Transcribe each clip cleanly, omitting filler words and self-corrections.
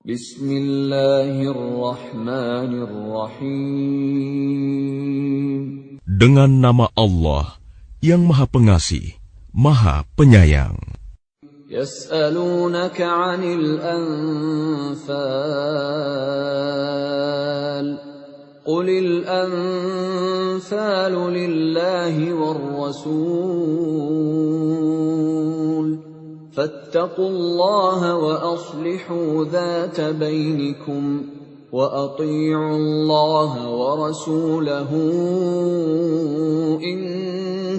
Bismillahirrahmanirrahim. Dengan nama Allah yang Maha Pengasih, Maha Penyayang. Yas'alunaka 'anil anfal. Qulil anfalu lillahi war rasul. فاتقوا الله وأصلحوا ذات بينكم وأطيعوا الله ورسوله إن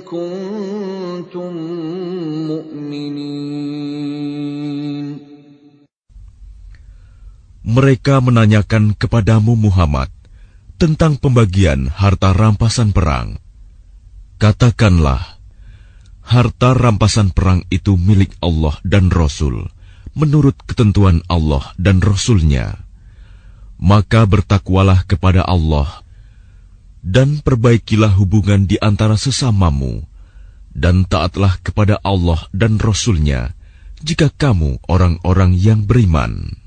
كنتم مؤمنين. Mereka menanyakan kepadamu Muhammad tentang pembagian harta rampasan perang. Katakanlah, harta rampasan perang itu milik Allah dan Rasul, menurut ketentuan Allah dan Rasul-Nya. Maka bertakwalah kepada Allah, dan perbaikilah hubungan di antara sesamamu, dan taatlah kepada Allah dan Rasul-Nya, jika kamu orang-orang yang beriman.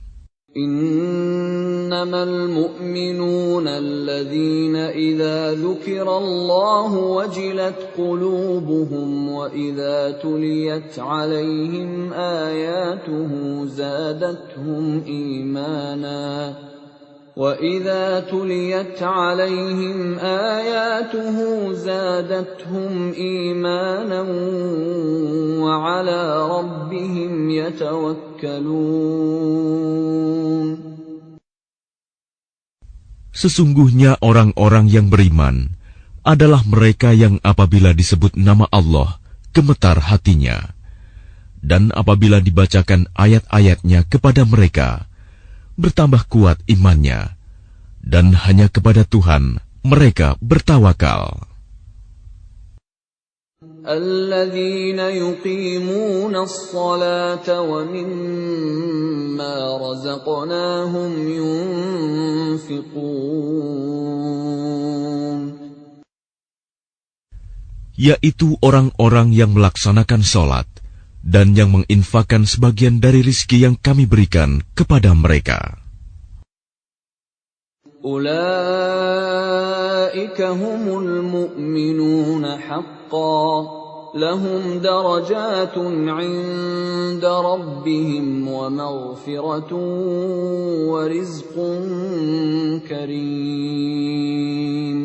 إنما المؤمنون الذين إذا ذكر الله وجلت قلوبهم وإذا تليت عليهم آياته زادتهم إيمانا وعلى ربهم يتوكلون. Sesungguhnya orang-orang yang beriman adalah mereka yang apabila disebut nama Allah, gemetar hatinya. Dan apabila dibacakan ayat-ayatnya kepada mereka, bertambah kuat imannya. Dan hanya kepada Tuhan mereka bertawakal. الذين يقيمون الصلاة ومما رزقناهم ينفقون. Yaitu orang-orang yang melaksanakan sholat dan yang menginfakkan sebagian dari rizki yang kami berikan kepada mereka. أولئك هم المؤمنون حقا لهم درجات عند ربهم ومغفرة ورزق كريم.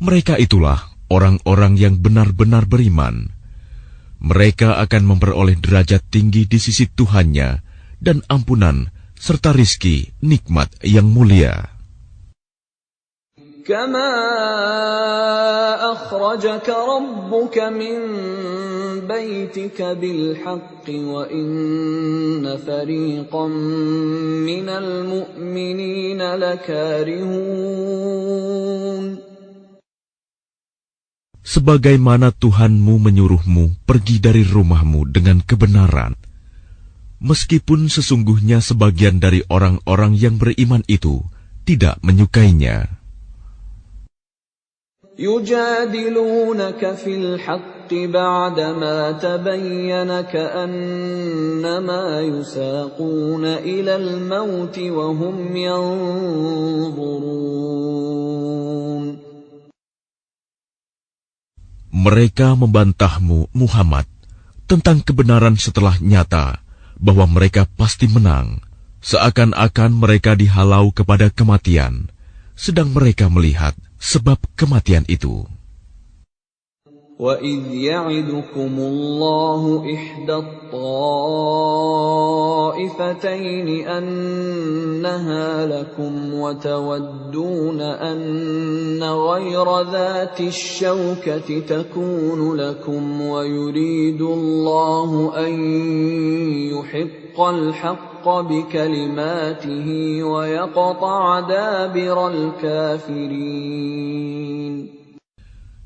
Mereka itulah orang-orang yang benar-benar beriman. Mereka akan memperoleh derajat tinggi di sisi Tuhannya dan ampunan serta rizki nikmat yang mulia. كما أخرجك ربك من بيتك بالحق وإن فريقا من المؤمنين لكارهون. Sebagaimana Tuhanmu menyuruhmu pergi dari rumahmu dengan kebenaran, meskipun sesungguhnya sebagian dari orang-orang yang beriman itu tidak menyukainya. يجادلونك في الحق بعدما تبين كأنما يساقون إلى الموت وهم ينظرون. Mereka membantahmu, Muhammad, tentang kebenaran setelah nyata bahwa mereka pasti menang, seakan-akan mereka dihalau kepada kematian, sedang mereka melihat sebab kematian itu. وَإِذْ يَعِدُكُمُ اللَّهُ إِحْدَى الطَّائِفَتَيْنِ أَنَّهَا لَكُمْ وَتَوَدُّونَ أَنَّ غَيْرَ ذَاتِ الشَّوْكَةِ تَكُونُ لَكُمْ وَيُرِيدُ اللَّهُ أَن يُحِقَّ الْحَقَّ بِكَلِمَاتِهِ وَيَقْطَعَ دَابِرَ الْكَافِرِينَ.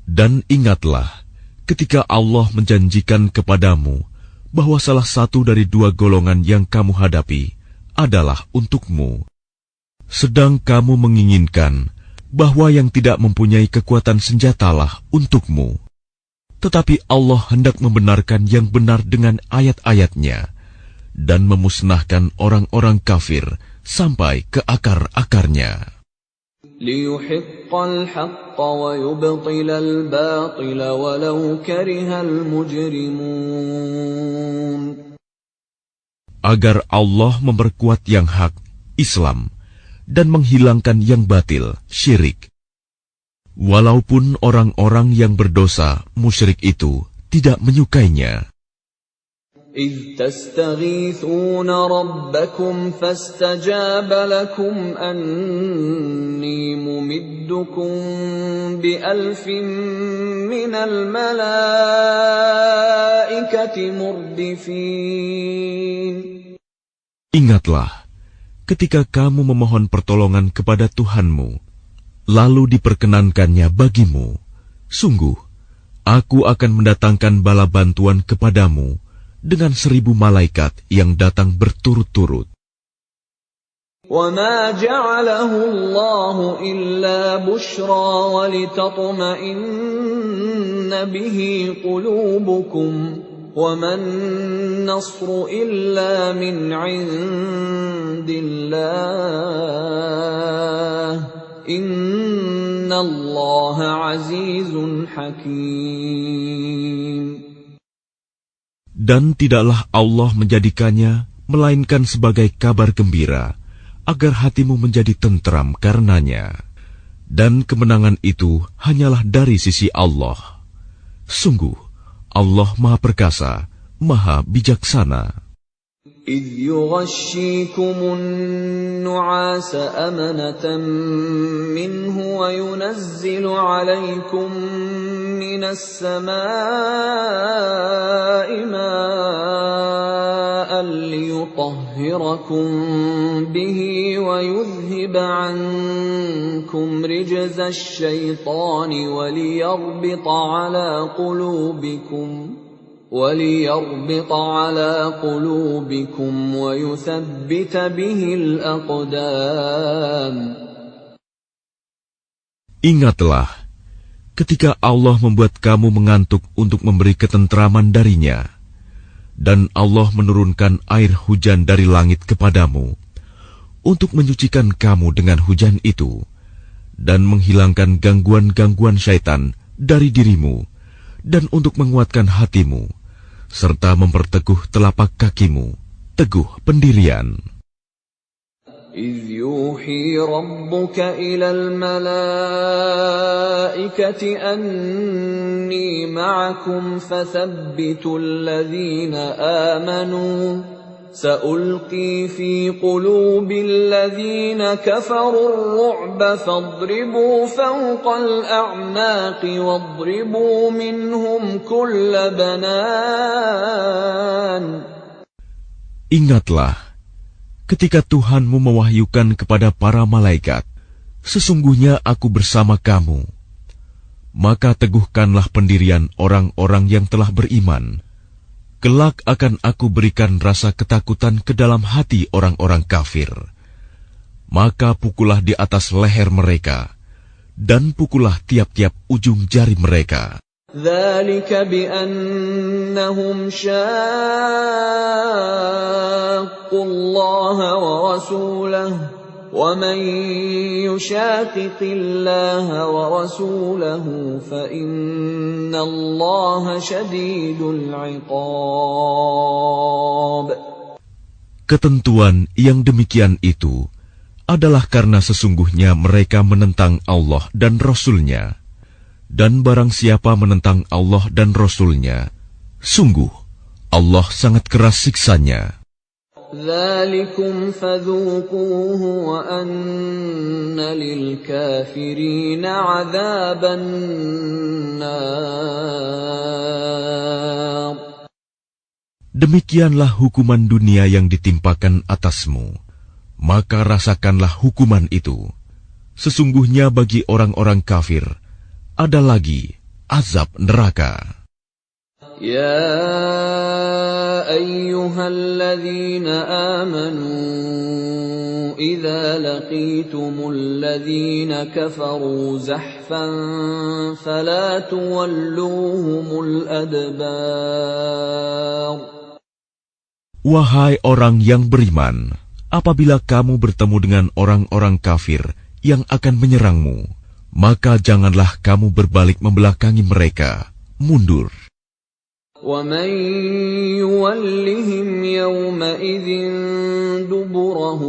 Dan ingatlah ketika Allah menjanjikan kepadamu bahwa salah satu dari dua golongan yang kamu hadapi adalah untukmu, sedang kamu menginginkan bahwa yang tidak mempunyai kekuatan senjatalah untukmu. Tetapi Allah hendak membenarkan yang benar dengan ayat-ayatnya, dan memusnahkan orang-orang kafir sampai ke akar-akarnya. لِيُحِقَّ الْحَقَّ وَيُبْطِلَ الْبَاطِلَ وَلَوْ كَرِهَ الْمُجْرِمُونَ. Agar Allah memperkuat yang hak, Islam, dan menghilangkan yang batil, syirik. Walaupun orang-orang yang berdosa, musyrik itu, tidak menyukainya. إِذْ تَسْتَغِيثُونَ رَبَّكُمْ فَاسْتَجَابَ لَكُمْ أَنِّي مُمِدُّكُمْ بِأَلْفٍ مِّنَ الْمَلَائِكَةِ مُرْدِفِينَ. Ingatlah, ketika kamu memohon pertolongan kepada Tuhanmu, lalu diperkenankannya bagimu, sungguh, aku akan mendatangkan bala bantuan kepadamu dengan 1000 malaikat yang datang berturut-turut. وَمَا جَعَلَهُ اللَّهُ إِلَّا بُشْرَى وَلِتَطْمَئِنَّ بِهِ قُلُوبُكُمْ وَمَا النَّصْرُ إِلَّا مِنْ عِندِ اللَّهِ إِنَّ اللَّهَ عَزِيزٌ حَكِيمٌ. Dan tidaklah Allah menjadikannya melainkan sebagai kabar gembira, agar hatimu menjadi tentram karenanya. Dan kemenangan itu hanyalah dari sisi Allah. Sungguh, Allah Maha Perkasa, Maha Bijaksana. إِذْ يُغَشِّيكُمُ النُّعَاسَ أَمَنَةً مِّنْهُ وَيُنَزِّلُ عَلَيْكُم مِّنَ السَّمَاءِ مَاءً لِّيُطَهِّرَكُم بِهِ وَيُذْهِبَ عَنكُمْ رِجْزَ الشَّيْطَانِ وَلِيَرْبِطَ عَلَى قُلُوبِكُمْ وَيُثَبِّتَ بِهِ الْأَقْدَامَ. Ingatlah, ketika Allah membuat kamu mengantuk untuk memberi ketentraman darinya, dan Allah menurunkan air hujan dari langit kepadamu, untuk menyucikan kamu dengan hujan itu, dan menghilangkan gangguan-gangguan syaitan dari dirimu, dan untuk menguatkan hatimu, serta memperteguh telapak kakimu, teguh pendirian. إِذْ يُوحِي رَبُّكَ إِلَى الْمَلَائِكَةِ أَنِّي مَعَكُمْ فَثَبِّتُوا الَّذِينَ آمَنُوا سَأُلْقِي فِي قُلُوبِ الَّذِينَ كَفَرُوا الرُّعْبَ فَاضْرِبُوا فَوْقَ الْأَعْنَاقِ وَاضْرِبُوا مِنْهُمْ كُلَّ بَنَانٍ. Ingatlah, ketika Tuhanmu mewahyukan kepada para malaikat, sesungguhnya aku bersama kamu. Maka teguhkanlah pendirian orang-orang yang telah beriman. Kelak akan aku berikan rasa ketakutan ke dalam hati orang-orang kafir. Maka pukullah di atas leher mereka, dan pukullah tiap-tiap ujung jari mereka. ذَلِكَ بِأَنَّهُمْ شَاقُّوا اللَّهَ وَرَسُولَهُ وَمَن يُشَاقِقِ اللَّهَ وَرَسُولَهُ فَإِنَّ اللَّهَ شَدِيدُ الْعِقَابِ. Ketentuan yang demikian itu adalah karena sesungguhnya mereka menentang Allah dan Rasul-Nya. Dan barang siapa menentang Allah dan Rasul-Nya, sungguh Allah sangat keras siksanya. ذَلِكُمْ فَذُوقُوهُ وَأَنَّ لِلْكَافِرِينَ عَذَابَ النَّارِ. Demikianlah hukuman dunia yang ditimpakan atasmu, maka rasakanlah hukuman itu. Sesungguhnya bagi orang-orang kafir ada lagi azab neraka. يا أيها الذين آمنوا إذا لقيتم الذين كفروا زحفا فلا تولوهم الأدبار. Wahai orang yang beriman, apabila kamu bertemu dengan orang-orang kafir yang akan menyerangmu, maka janganlah kamu berbalik membelakangi mereka, mundur. وَمَنْ يُوَلِّهِمْ يَوْمَئِذٍ دُبُرَهُ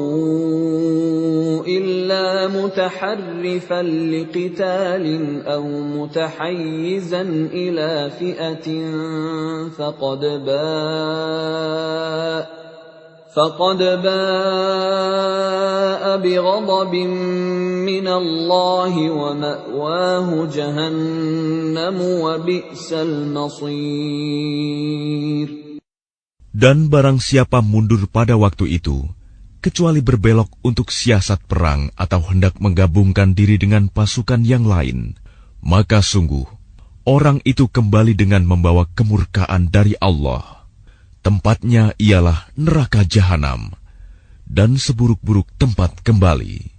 إِلَّا مُتَحَرِّفًا لِقِتَالٍ أَوْ مُتَحَيِّزًا إِلَى فِئَةٍ فقد باء بغضب من الله ومأواه جهنم وبئس المصير. Dan barang siapa mundur pada waktu itu, kecuali berbelok untuk siasat perang atau hendak menggabungkan diri dengan pasukan yang lain, maka sungguh, orang itu kembali dengan membawa kemurkaan dari Allah. Tempatnya ialah neraka jahanam, dan seburuk-buruk tempat kembali.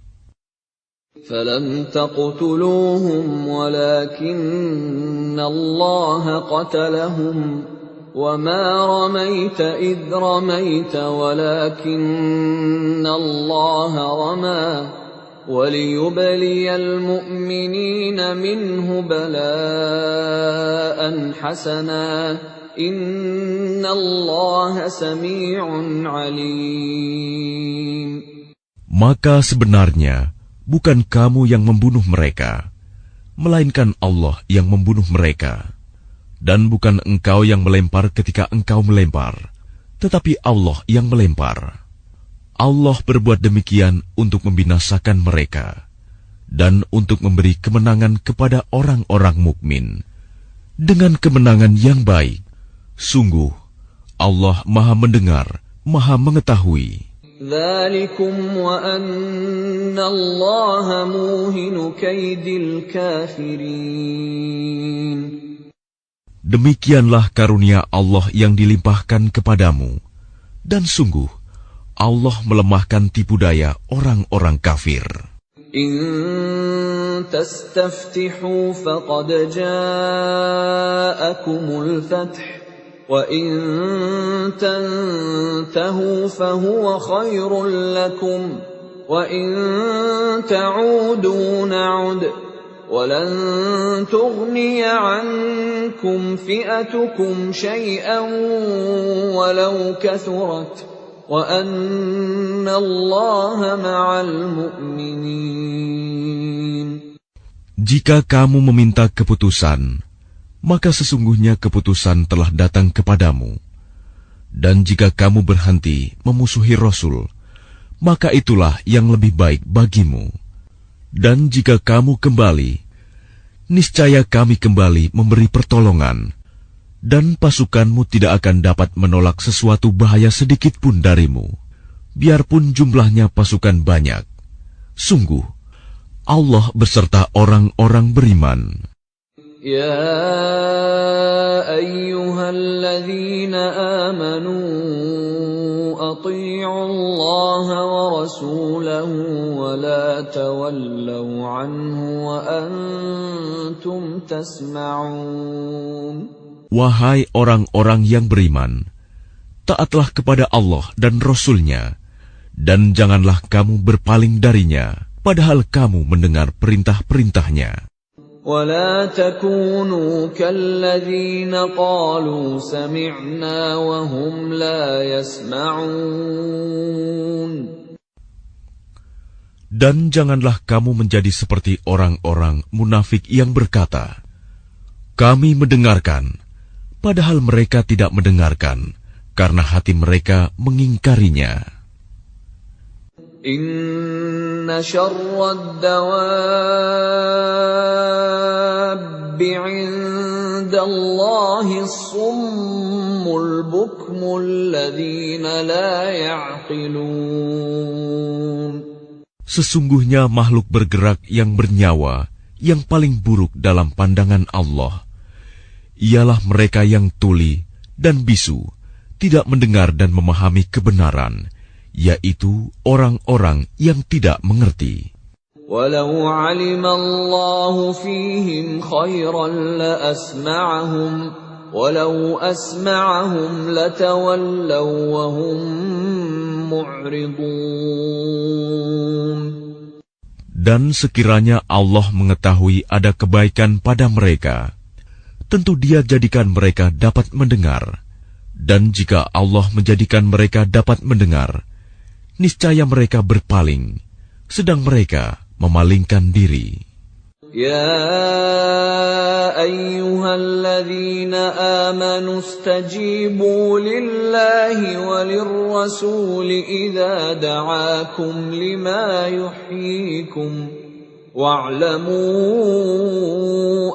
فَلَمْ تَقْتُلُوهُمْ وَلَكِنَّ اللَّهَ قَتَلَهُمْ وَمَا رَمَيْتَ إِذْ رَمَيْتَ وَلَكِنَّ اللَّهَ رَمَى وَلِيُبْلِيَ الْمُؤْمِنِينَ مِنْهُ بَلَاءً حَسَنًا Inna Allah sami'un alim. Maka sebenarnya bukan kamu yang membunuh mereka, melainkan Allah yang membunuh mereka. Dan bukan engkau yang melempar ketika engkau melempar, tetapi Allah yang melempar. Allah berbuat demikian untuk membinasakan mereka dan untuk memberi kemenangan kepada orang-orang mukmin dengan kemenangan yang baik. Sungguh, Allah Maha Mendengar, Maha Mengetahui. Dzalikum wa anna Allaha muhinu kaidil kafirin. Demikianlah karunia Allah yang dilimpahkan kepadamu, dan sungguh, Allah melemahkan tipu daya orang-orang kafir. In tastaftihu faqad ja'akumul fath. وَإِن تَنْتَهُوا فَهُوَ خَيْرٌ لَكُمْ وَإِن تَعُودُوا نَعُدْ وَلَنْ تُغْنِيَ عَنْكُمْ فِئَتُكُمْ شَيْئًا وَلَوْ كَثُرَتْ وَأَنَّ اللَّهَ مَعَ الْمُؤْمِنِينَ. Jika kamu meminta keputusan, maka sesungguhnya keputusan telah datang kepadamu. Dan jika kamu berhenti memusuhi Rasul, maka itulah yang lebih baik bagimu. Dan jika kamu kembali, niscaya kami kembali memberi pertolongan, dan pasukanmu tidak akan dapat menolak sesuatu bahaya sedikit pun darimu, biarpun jumlahnya pasukan banyak. Sungguh, Allah beserta orang-orang beriman. يا أيها الذين آمنوا أطيعوا الله ورسوله ولا تولوا عنه وأنتم تسمعون. Wahai orang-orang yang beriman, taatlah kepada Allah dan Rasul-Nya, dan janganlah kamu berpaling darinya, padahal kamu mendengar perintah-perintahnya. ولا تكونوا كالذين قالوا سمعنا وهم لا يسمعون. Dan janganlah kamu menjadi seperti orang-orang munafik yang berkata, kami mendengarkan, padahal mereka tidak mendengarkan, karena hati mereka mengingkarinya. Inna syarrad dawabbi 'indallahi as-summul bukmul ladzina la ya'qilun. Sesungguhnya makhluk bergerak yang bernyawa yang paling buruk dalam pandangan Allah ialah mereka yang tuli dan bisu, tidak mendengar dan memahami kebenaran, yaitu orang-orang yang tidak mengerti. Walau 'alima Allahu fihim khairan la asma'ahum ولو أسمعهم لتولوا وهم معرضون. Dan sekiranya Allah mengetahui ada kebaikan pada mereka, tentu Dia jadikan mereka dapat mendengar. Dan jika Allah menjadikan mereka dapat mendengar, niscaya mereka berpaling, sedang mereka memalingkan diri. يا أيها الذين آمنوا استجيبوا لله وللرسول إذا دعاكم لما يحييكم واعلموا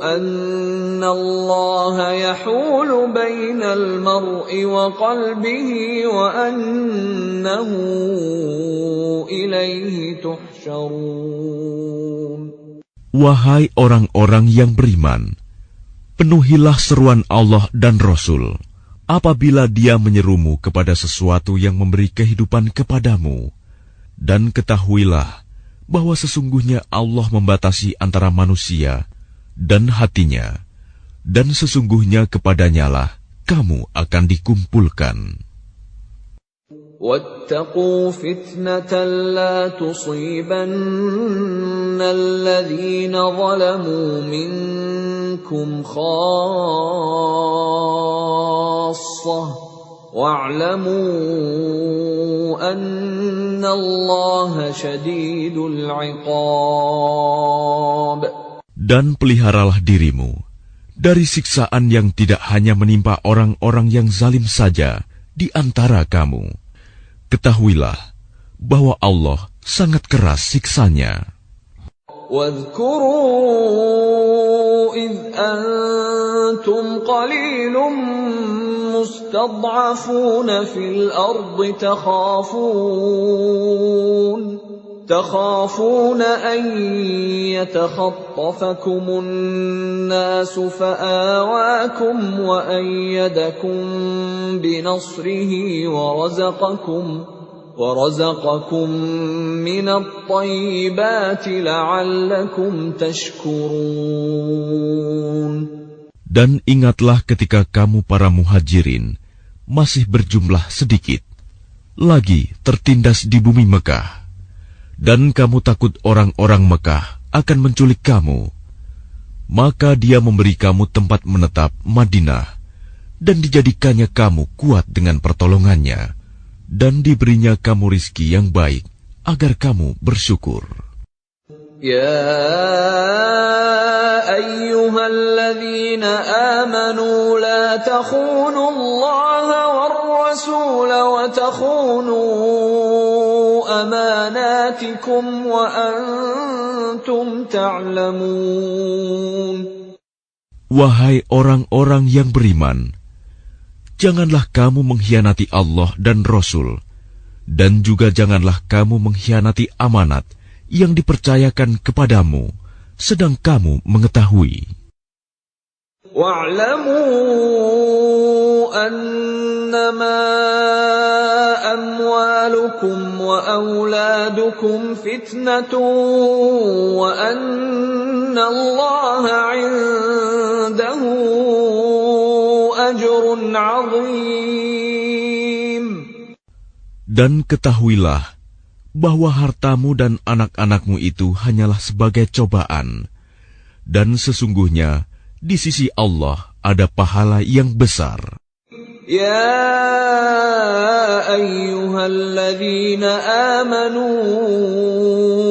أن الله يحول بين المرء وقلبه وأنه إليه تحشرون. Wahai orang-orang yang beriman, penuhilah seruan Allah dan Rasul apabila Dia menyerumu kepada sesuatu yang memberi kehidupan kepadamu. Dan ketahuilah bahwa sesungguhnya Allah membatasi antara manusia dan hatinya, dan sesungguhnya kepadanyalah kamu akan dikumpulkan. واتقوا فتنة لا تصيبن الذين ظلموا منكم خاصة واعلموا أن الله شديد العقاب. Dan peliharalah dirimu dari siksaan yang tidak hanya menimpa orang-orang yang zalim saja di antara kamu. Ketahuilah bahwa Allah sangat keras siksanya. واذكروا إذ أنتم قليل مستضعفون في الأرض تخافون أن يتخطفكم الناس فآواكم وأيدكم بنصره ورزقكم من الطيبات لعلكم تشكرون. Dan ingatlah ketika kamu para muhajirin masih berjumlah sedikit, lagi tertindas di bumi Mekah, dan kamu takut orang-orang Mekah akan menculik kamu, maka Dia memberi kamu tempat menetap Madinah, dan dijadikannya kamu kuat dengan pertolongannya, dan diberinya kamu rizki yang baik, agar kamu bersyukur. يا أيها الذين آمنوا لا تخونوا الله والرسول وتخونوا أماناتكم وأنتم تعلمون. Wahai orang-orang yang beriman, janganlah kamu mengkhianati Allah dan Rasul, dan juga janganlah kamu mengkhianati amanat yang dipercayakan kepadamu, sedang kamu mengetahui. Wa'lamu annama amwalukum wa auladukum fitnatun wa anna Allaha 'indahu ajrun 'azim. Dan ketahuilah bahwa hartamu dan anak-anakmu itu hanyalah sebagai cobaan, dan sesungguhnya di sisi Allah ada pahala yang besar. Ya ayyuhalladzina amanu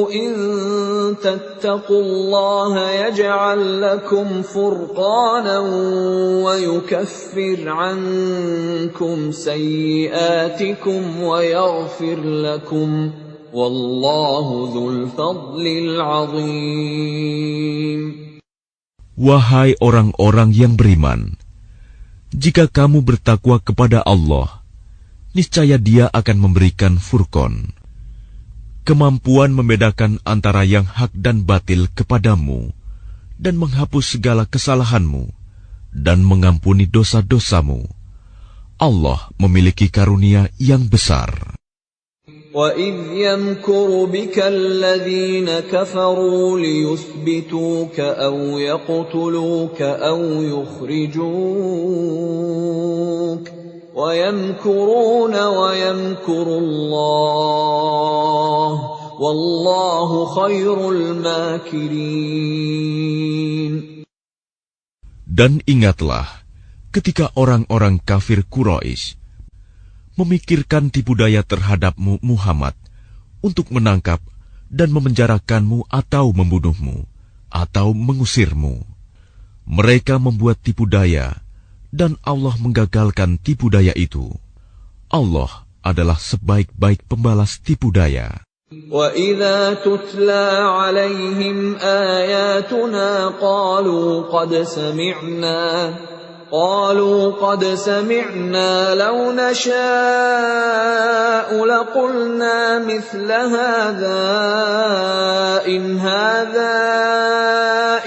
in tattaqullaha yaj'al lakum furqanan wa yukaffir 'ankum sayyi'atikum wa yaghfir lakum. Wallahu dzul fadlil 'adzim. Wahai orang-orang yang beriman, jika kamu bertakwa kepada Allah, niscaya Dia akan memberikan furqan, kemampuan membedakan antara yang hak dan batil kepadamu, dan menghapus segala kesalahanmu, dan mengampuni dosa-dosamu. Allah memiliki karunia yang besar. وَإِذْ يَمْكُرُ بِكَ الَّذِينَ كَفَرُوا لِيُثْبِتُوكَ أَوْ يَقْتُلُوكَ أَوْ يُخْرِجُوكَ وَيَمْكُرُونَ وَيَمْكُرُ اللَّهُ وَاللَّهُ خَيْرُ الْمَاكِرِينَ. Dan ingatlah ketika orang-orang kafir Quraisy memikirkan tipu daya terhadapmu Muhammad untuk menangkap dan memenjarakanmu atau membunuhmu atau mengusirmu. Mereka membuat tipu daya dan Allah menggagalkan tipu daya itu. Allah adalah sebaik-baik pembalas tipu daya. وَإِذَا تُتْلَى عَلَيْهِمْ آيَاتُنَا قَالُوا قَدْ سَمِعْنَا لَوْ نَشَاءُ لَقُلْنَا مِثْلَ هَذَا إِنْ هَذَا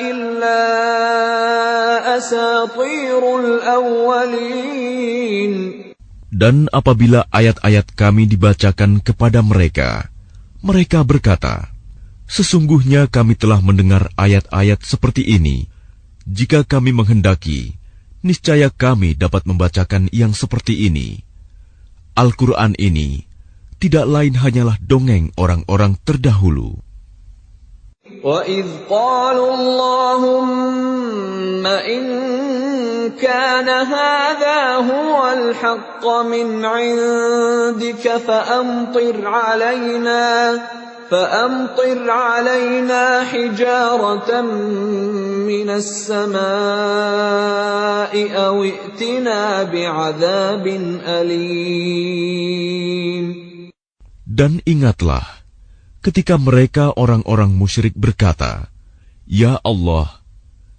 إِلَّا أَسَاطِيرُ الْأَوَّلِينَ. Dan apabila ayat-ayat kami dibacakan kepada mereka, mereka berkata, sesungguhnya kami telah mendengar ayat-ayat seperti ini. Jika kami menghendaki, niscaya kami dapat membacakan yang seperti ini. Al-Quran ini tidak lain hanyalah dongeng orang-orang terdahulu. وَإِذْ قَالُوا اللَّهُمَّ إِن كَانَ هَذَا هُوَ الْحَقَّ مِنْ عِندِكَ فَأَمْطِرْ عَلَيْنَا حِجَارَةً مِّنَ السَّمَاءِ أَوْ ائْتِنَا بِعَذَابٍ أَلِيمٍ. Dan ingatlah ketika mereka orang-orang musyrik berkata, Ya Allah,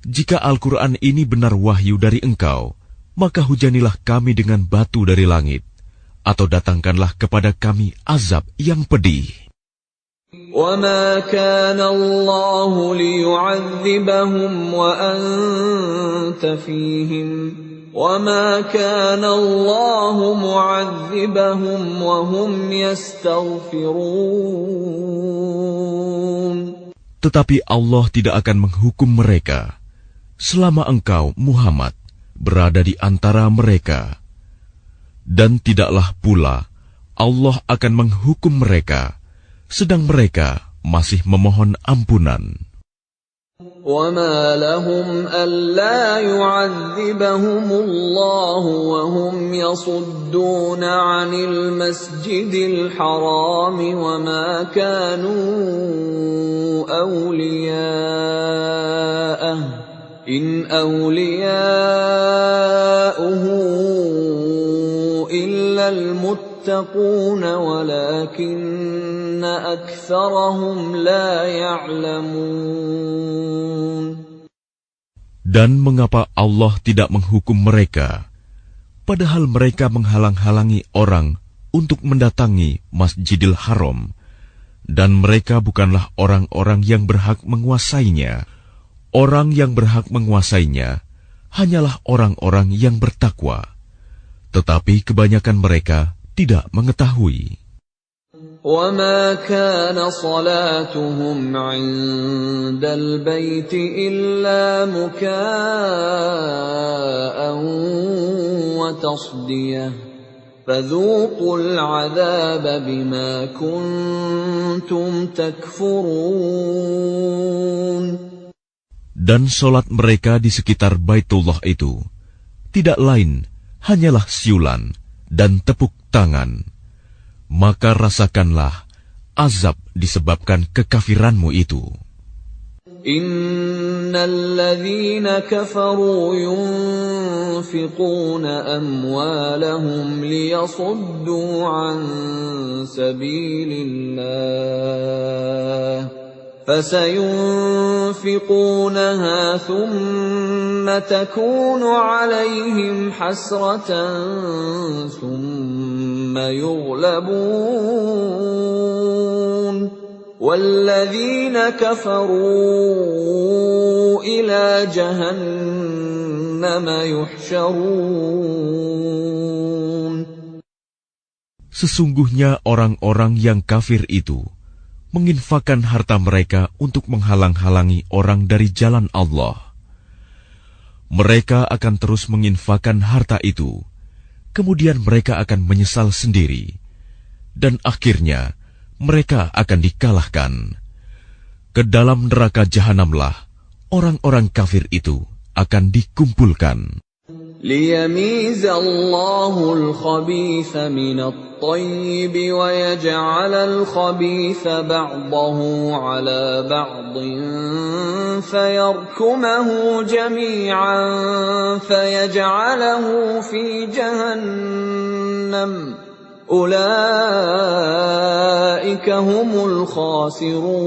jika Al-Quran ini benar wahyu dari Engkau, maka hujanilah kami dengan batu dari langit, atau datangkanlah kepada kami azab yang pedih. وَمَا كَانَ اللَّهُ لِيُعَذِّبَهُمْ وَأَنْتَ فِيهِمْ وَمَا كَانَ اللَّهُ مُعَذِّبَهُمْ وَهُمْ يَسْتَغْفِرُونَ. Tetapi Allah tidak akan menghukum mereka selama engkau, Muhammad, berada di antara mereka. Dan tidaklah pula Allah akan menghukum mereka sedang mereka masih memohon ampunan. وَمَا لَهُمْ أَلَّا يُعَذِّبَهُمُ اللَّهُ وَهُمْ يَصُدُّونَ عَنِ الْمَسْجِدِ الْحَرَامِ وَمَا كَانُوا أَوْلِيَاءَهُ إِنْ أَوْلِيَاؤُهُ إِلَّا الْمُتَّقُونَ وَلَكِنَّ أَكْثَرَهُمْ لَا يَعْلَمُونَ. Dan mengapa Allah tidak menghukum mereka, padahal mereka menghalang-halangi orang untuk mendatangi Masjidil Haram, dan mereka bukanlah orang-orang yang berhak menguasainya. Orang yang berhak menguasainya hanyalah orang-orang yang bertakwa, tetapi kebanyakan mereka tidak mengetahui. وَمَا كَانَ صَلَاتُهُمْ عِندَ الْبَيْتِ إِلَّا مُكَاءً وَتَصْدِيَةً فَذُوقُوا الْعَذَابَ بِمَا كُنتُمْ تَكْفُرُونَ. Dan solat mereka di sekitar Baitullah itu tidak lain hanyalah siulan dan tepuk tangan. Maka rasakanlah azab disebabkan kekafiranmu itu. Innal ladzina kafaru yunfiquna amwalahum liyasuddu an sabilillah فسينفقونها ثم تكون عليهم حسرة ثم يغلبون والذين كفروا إلى جهنم يحشرون. Sesungguhnya orang-orang yang kafir itu menginfakkan harta mereka untuk menghalang-halangi orang dari jalan Allah. Mereka akan terus menginfakkan harta itu, kemudian mereka akan menyesal sendiri, dan akhirnya mereka akan dikalahkan. Ke dalam neraka jahanamlah orang-orang kafir itu akan dikumpulkan. ليميز الله الخبيث من الطيب ويجعل الخبيث بعضه على بعض فيركمه جميعا فيجعله في جهنم أولئك هم الخاسرون.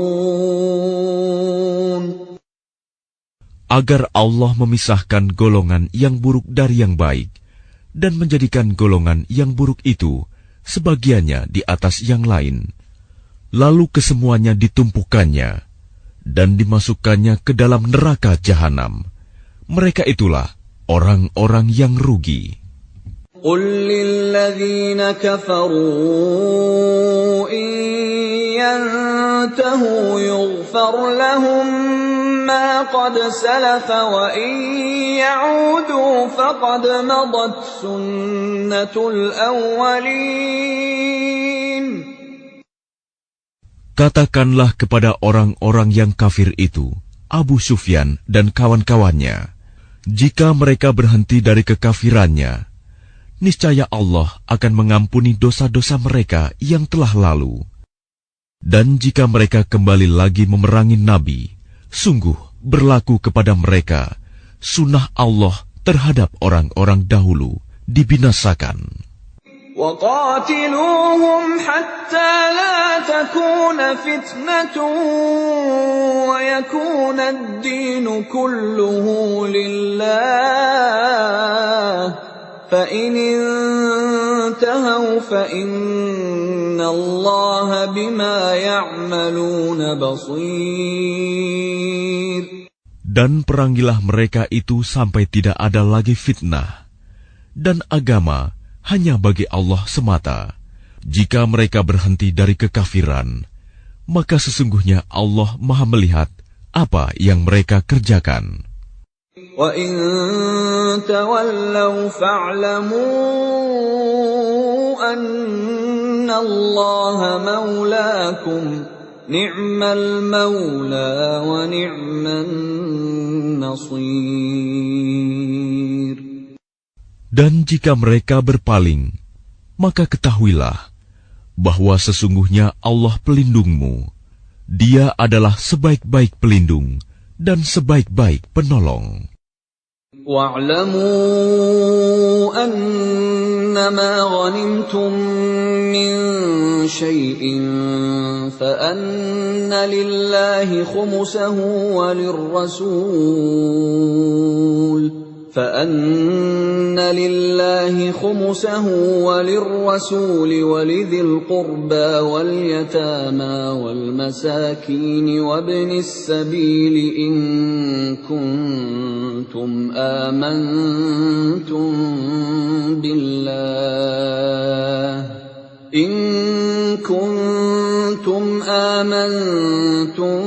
Agar Allah memisahkan golongan yang buruk dari yang baik, dan menjadikan golongan yang buruk itu sebagiannya di atas yang lain, lalu kesemuanya ditumpukannya, dan dimasukkannya ke dalam neraka jahanam. Mereka itulah orang-orang yang rugi. قل للذين كفروا إن ينتهوا يغفر لهم ما قد سلف وإن يعودوا فقد مضت سنة الأولين. Katakanlah kepada orang-orang yang kafir itu, Abu Sufyan dan kawan-kawannya, jika mereka berhenti dari kekafirannya, niscaya Allah akan mengampuni dosa-dosa mereka yang telah lalu. Dan jika mereka kembali lagi memerangi Nabi, sungguh berlaku kepada mereka sunnah Allah terhadap orang-orang dahulu dibinasakan. وَقَاتِلُوهُمْ حَتَّى لَا تَكُونَ فِتْنَةٌ وَيَكُونَ الدِّينُ كُلُّهُ لِلَّهِ فَإِنِ انتهوا فَإِنَّ اللَّهَ بِمَا يَعْمَلُونَ بَصِيرٌ. Dan perangilah mereka itu sampai tidak ada lagi fitnah, dan agama hanya bagi Allah semata. Jika mereka berhenti dari kekafiran, maka sesungguhnya Allah Maha melihat apa yang mereka kerjakan. وَإِن تَوَلَّوْا فَاعْلَمُوا أَنَّ اللَّهَ مَوْلَاكُمْ نِعْمَ الْمَوْلَى وَنِعْمَ النَّصِيرُ. Dan jika mereka berpaling, maka ketahuilah bahwa sesungguhnya Allah pelindungmu. Dia adalah sebaik-baik pelindung dan sebaik-baik penolong. وَاعْلَمُوا أَنَّمَا غَنِمْتُم مِّن شَيْءٍ فَأَنَّ لِلَّهِ خُمُسَهُ وَلِلرَّسُولِ وَلِذِي الْقُرْبَى وَالْيَتَامَى وَالْمَسَاكِينِ وَابْنِ السَّبِيلِ إِن كُنتُمْ آمنتم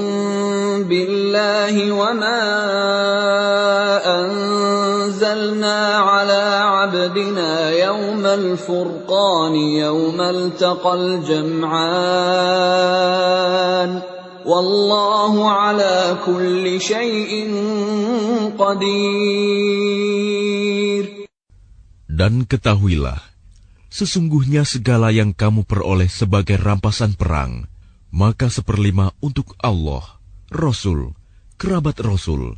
بالله وما أنزلنا على عبدنا يوم الفرقان يوم التقى الجمعان والله على كل شيء قدير. Dan ketahuilah, sesungguhnya segala yang kamu peroleh sebagai rampasan perang, maka 1/5 untuk Allah, Rasul, kerabat Rasul,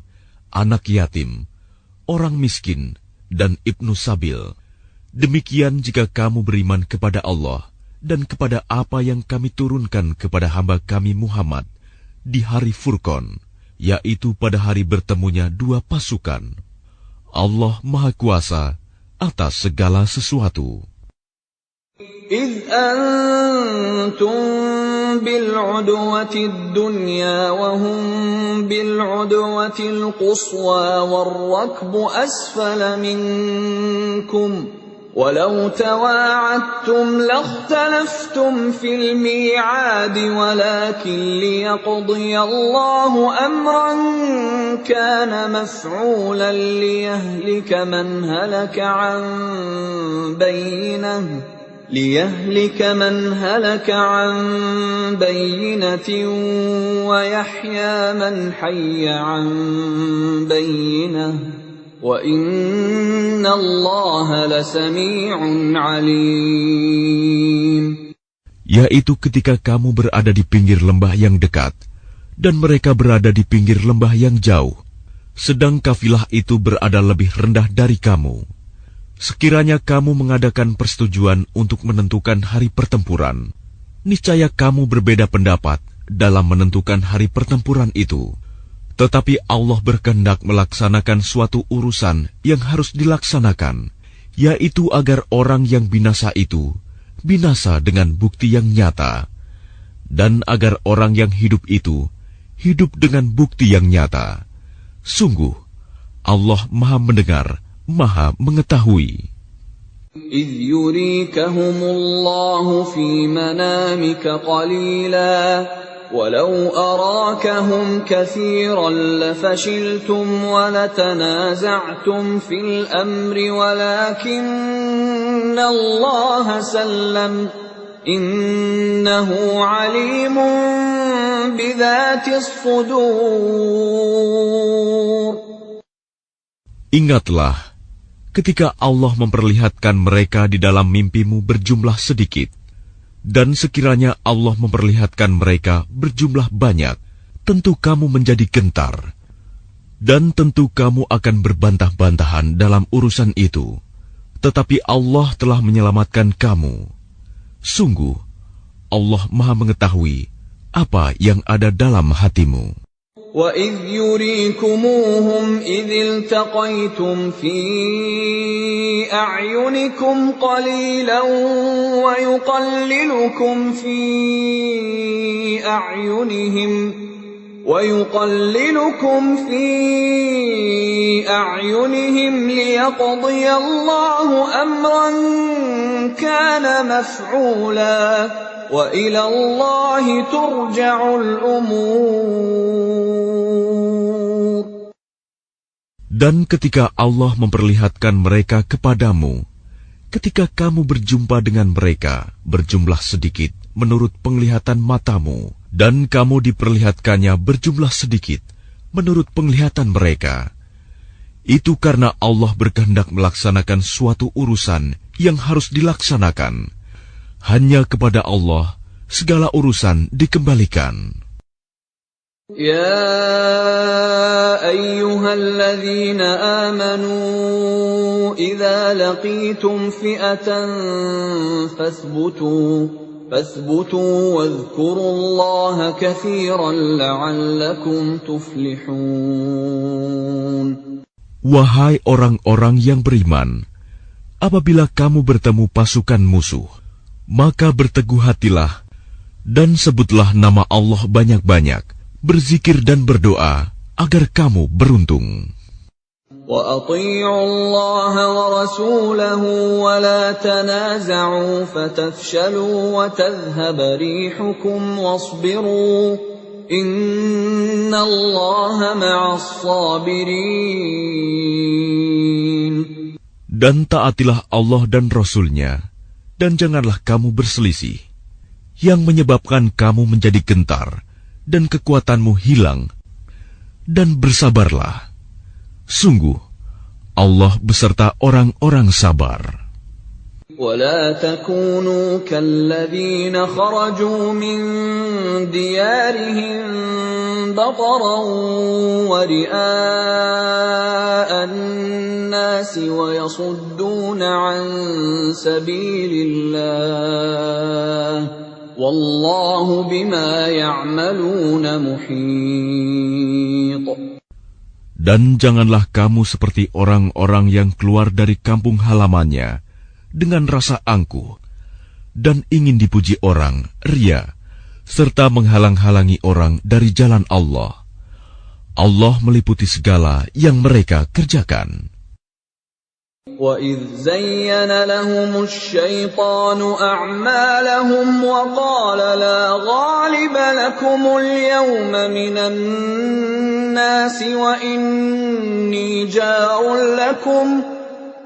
anak yatim, orang miskin, dan ibnu sabil. Demikian jika kamu beriman kepada Allah dan kepada apa yang kami turunkan kepada hamba kami Muhammad di hari Furqan, yaitu pada hari bertemunya dua pasukan. Allah Maha Kuasa atas segala sesuatu. إِذْ أَنْتُمْ بِالْعُدْوَةِ الدُّنْيَا وَهُمْ بِالْعُدْوَةِ الْقُصْوَى وَالرَّكْبُ أَسْفَلَ مِنْكُمْ ولو تواعدتم لاختلفتم في الميعاد ولكن ليقضي الله أمرا كان مفعولا ليهلك من هلك عن بينة ويحيى من حي عن بينة وَإِنَّ اللَّهَ لَسَمِيعٌ عَلِيمٌ. Yaitu ketika kamu berada di pinggir lembah yang dekat, dan mereka berada di pinggir lembah yang jauh, sedang kafilah itu berada lebih rendah dari kamu. Sekiranya kamu mengadakan persetujuan untuk menentukan hari pertempuran, niscaya kamu berbeda pendapat dalam menentukan hari pertempuran itu. Tetapi Allah berkehendak melaksanakan suatu urusan yang harus dilaksanakan, yaitu agar orang yang binasa itu binasa dengan bukti yang nyata, dan agar orang yang hidup itu hidup dengan bukti yang nyata. Sungguh, Allah Maha Mendengar, Maha Mengetahui. إِذْ يُرِيكَهُمُ اللَّهُ فِي مَنَامِكَ قَلِيلًا وَلَوْ أَرَاكَهُمْ كَثِيرًا لَفَشِلْتُمْ وَلَتَنَازَعْتُمْ فِي الْأَمْرِ وَلَكِنَّ اللَّهَ سَلَّمَ إِنَّهُ عَلِيمٌ بِذَاتِ الصُّدُورِ. Ingatlah ketika Allah memperlihatkan mereka di dalam mimpimu berjumlah sedikit. Dan sekiranya Allah memperlihatkan mereka berjumlah banyak, tentu kamu menjadi gentar. Dan tentu kamu akan berbantah-bantahan dalam urusan itu. Tetapi Allah telah menyelamatkan kamu. Sungguh, Allah Maha Mengetahui apa yang ada dalam hatimu. وَإِذْ يُرِيكُمُوهُمْ إِذِ الْتَقَيْتُمْ فِي أَعْيُنِكُمْ قَلِيلًا وَيُقَلِّلُكُمْ فِي أَعْيُنِهِمْ لِيَقْضِيَ اللَّهُ أَمْرًا كَانَ مَفْعُولًا وَإِلَى اللَّهِ تُرْجَعُ الْأُمُورُ. Dan ketika Allah memperlihatkan mereka kepadamu, ketika kamu berjumpa dengan mereka berjumlah sedikit menurut penglihatan matamu, dan kamu diperlihatkannya berjumlah sedikit menurut penglihatan mereka, itu karena Allah berkehendak melaksanakan suatu urusan yang harus dilaksanakan. Hanya kepada Allah segala urusan dikembalikan. يا أيها الذين آمنوا إذا لقيتم فئة فاثبتوا واذكروا الله كثيرا لعلكم تفلحون. Wahai orang-orang yang beriman, apabila kamu bertemu pasukan musuh, maka berteguh hatilah dan sebutlah nama Allah banyak-banyak, berzikir dan berdoa agar kamu beruntung. وَأَطِيعُوا اللَّهَ وَرَسُولَهُ وَلَا تَنَازَعُوا فَتَفْشَلُوا وَتَذْهَبَ رِيحُكُمْ وَاصْبِرُوا إِنَّ اللَّهَ مَعَ الصَّابِرِينَ. Dan taatilah Allah dan Rasul-Nya, dan janganlah kamu berselisih, yang menyebabkan kamu menjadi gentar, dan kekuatanmu hilang, dan bersabarlah. Sungguh, Allah beserta orang-orang sabar. وَلَا تَكُونُوا كَالَّذِينَ خَرَجُوا مِنْ دِيَارِهِمْ بَطَرًا وَرِئَاءَ النَّاسِ وَيَصُدُّونَ عَنْ سَبِيلِ اللَّهِ وَاللَّهُ بِمَا يَعْمَلُونَ مُحِيطٌ. Dan janganlah kamu seperti orang-orang yang keluar dari kampung halamannya dengan rasa angkuh dan ingin dipuji orang, ria, serta menghalang-halangi orang dari jalan Allah. Allah meliputi segala yang mereka kerjakan. وَإِذْ زَيَّنَ لَهُمُ الشَّيْطَانُ أَعْمَالَهُمْ وَقَالَ لَا غَالِبَ لَكُمُ الْيَوْمَ مِنَ النَّاسِ وَإِنِّي جَارٌ لَكُمْ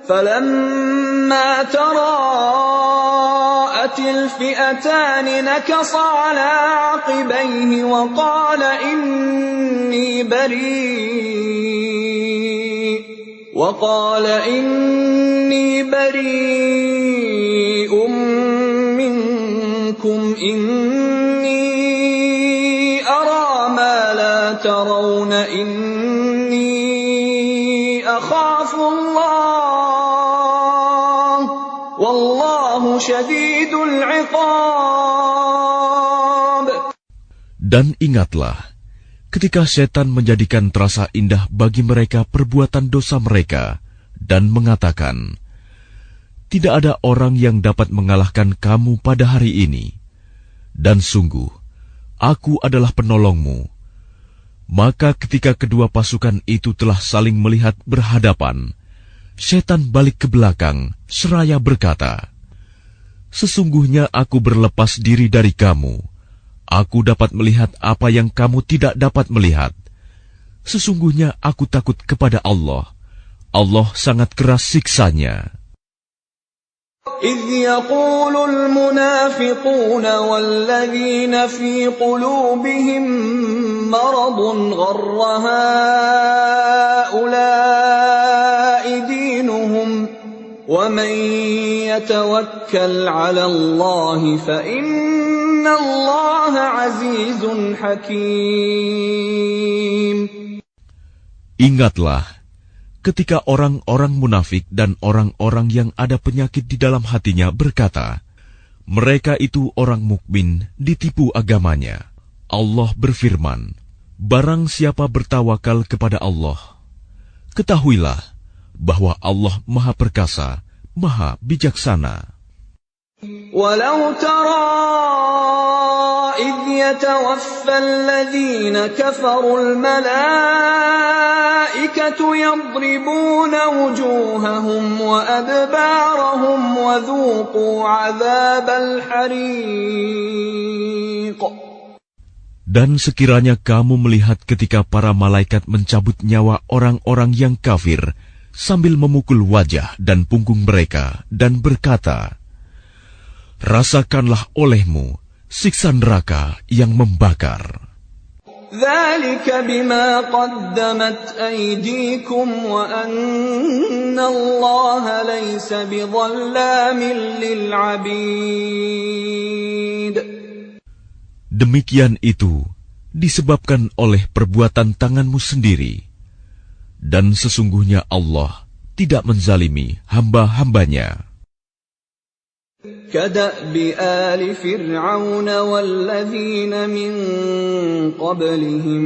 فَلَمَّا تَرَاءَتِ الْفِئَتَانِ نَكَصَ عَلَى عَقِبَيْهِ وَقَالَ إِنِّي بَرِيءٌ مِّنكُمْ إِنِّي أَرَىٰ مَا لَا تَرَوْنَ إِنِّي أَخَافُ اللَّهَ وَاللَّهُ شَدِيدُ الْعِقَابِ. Dan ingatlah, ketika setan menjadikan terasa indah bagi mereka perbuatan dosa mereka dan mengatakan, tidak ada orang yang dapat mengalahkan kamu pada hari ini. Dan sungguh, aku adalah penolongmu. Maka ketika kedua pasukan itu telah saling melihat berhadapan, setan balik ke belakang seraya berkata, sesungguhnya aku berlepas diri dari kamu. Aku dapat melihat apa yang kamu tidak dapat melihat. Sesungguhnya aku takut kepada Allah. Allah sangat keras siksanya. إِذْ يَقُولُ الْمُنَافِقُونَ وَالَّذِينَ فِي قُلُوبِهِم مَّرَضٌ غَرَّ هَٰؤُلَاءِ دِينُهُمْ وَمَن يَتَوَكَّلْ عَلَى اللَّهِ فَإِنَّ اللَّهَ عَزِيزٌ حَكِيمٌ. Ingatlah ketika orang-orang munafik dan orang-orang yang ada penyakit di dalam hatinya berkata, mereka itu orang mukmin ditipu agamanya. Allah berfirman, barang siapa bertawakal kepada Allah, ketahuilah bahwa Allah Maha Perkasa, Maha Bijaksana. وَلَوْ تَرَىٰ إِذْ يَتَوَفَّى الَّذِينَ كَفَرُوا الْمَلَائِكَةُ يَضْرِبُونَ وُجُوهَهُمْ وَأَدْبَارَهُمْ وَذُوقُوا عَذَابَ الْحَرِيقِ. Dan sekiranya kamu melihat ketika para malaikat mencabut nyawa orang-orang yang kafir sambil memukul wajah dan punggung mereka dan berkata, rasakanlah olehmu siksa neraka yang membakar. ذَلِكَ بِمَا قَدَّمَتْ أَيْدِيكُمْ وَأَنَّ اللَّهَ لَيْسَ بِظَلَّامٍ لِلْعَبِيدِ. Demikian itu disebabkan oleh perbuatan tanganmu sendiri, dan sesungguhnya Allah tidak menzalimi hamba-hambanya. كَدَأْبِ آلِ فِرْعَوْنَ وَالَّذِينَ مِن قَبْلِهِمْ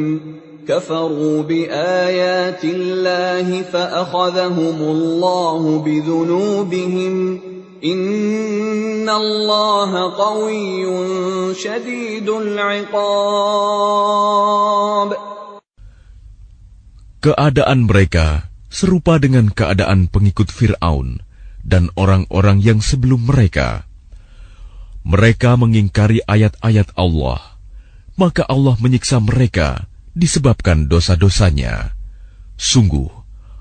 كَفَرُوا بِآيَاتِ اللَّهِ فَأَخَذَهُمُ اللَّهُ بِذُنُوبِهِمْ إِنَّ اللَّهَ قَوِيٌّ شَدِيدُ الْعِقَابِ. Keadaan mereka serupa dengan keadaan pengikut Fir'aun dan orang-orang yang sebelum mereka. Mereka mengingkari ayat-ayat Allah, maka Allah menyiksa mereka disebabkan dosa-dosanya. Sungguh,